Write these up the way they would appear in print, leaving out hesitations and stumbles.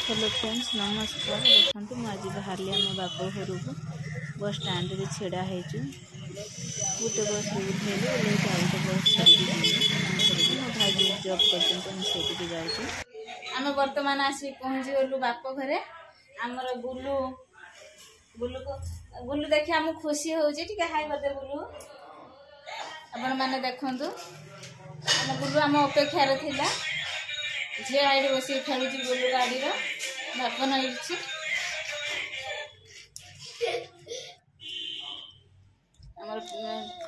Hello friends नमस्कार। देखो मुझे बाहर आम बाप घर को बस स्टाण्ड में छेड़ा हो गोटे बस उठेलु ओल्ल गोटे बस छाड़ी मो भाई जो जॉब करते जाऊँ। बर्तमान आसी पहुँची गलु बाप घरे। आमर गुलू गुलू को गुलू देखिए आम खुशी होची हाई बदे गुलू आपण मैंने देखु गुलू आम अपेक्षार थिला झी आई बस खेलु गुलू गाड़ी बाप नहीं आमर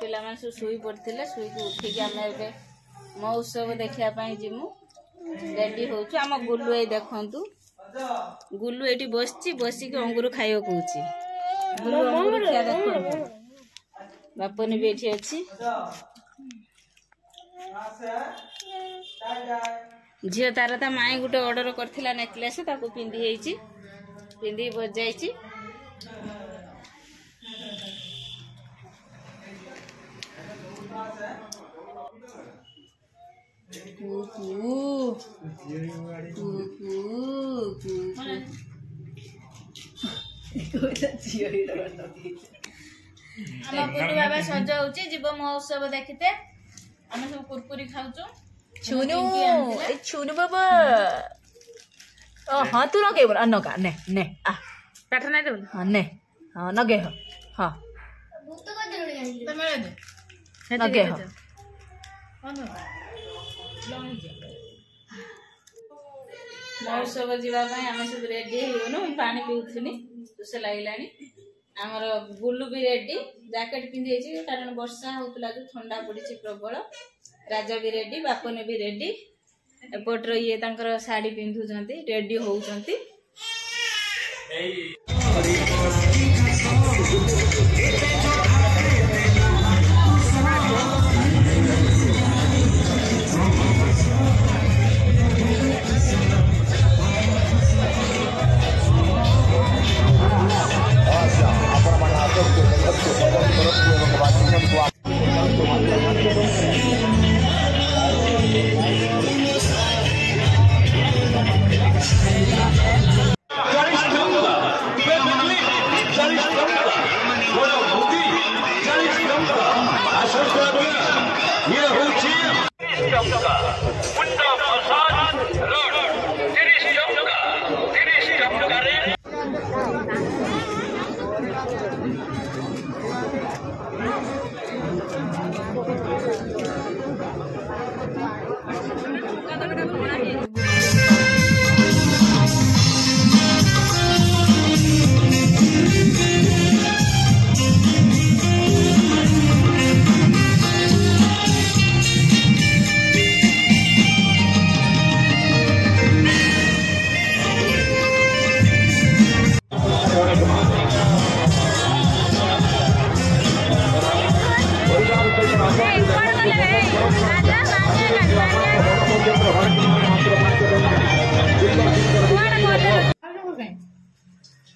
पिला मान सब शुई पड़ते शुई उठिक आम ए महोत्सव देखापी जीमु रेडी हो आम गुलू ये देखु गुलू ये बसिक अंगूर खाइबा कहूँ गुलू अंगूर खिया देख बापन भी ये अच्छी झील तार ता माई गोटे ऑर्डर करथिला नेकलेस ताको पिंधी बजाई बाबा सजा जीव महोत्सव देखते आम सब कुरकुरी खाऊ छुनु छुनु बाबा हाँ तू नगे बोल नगा ने ने आ काठ नहीं दे हाँ ने हाँ नगे हो हाँ नगे हो महोत्सव जावाई आम सब रेडी हो पानी पीउथुनी तुसे लगलानी आमर गुलू भी रेडी जैकेट पिंधि कारण वर्षा होता जो ठंडा पड़ी प्रबल राजा भी रेडी बापने भी रेडी एपटर ये तांकर साड़ी पिंधुचंती रेडी होउचंती।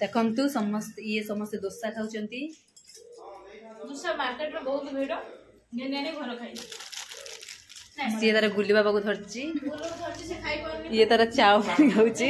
देखु समस्त ये समस्त दोसा खाऊंती दोसा मार्केट में बहुत भीड़ घर खाई सी तार गुली बाबा को धरची ये तार चाउमिन खाऊची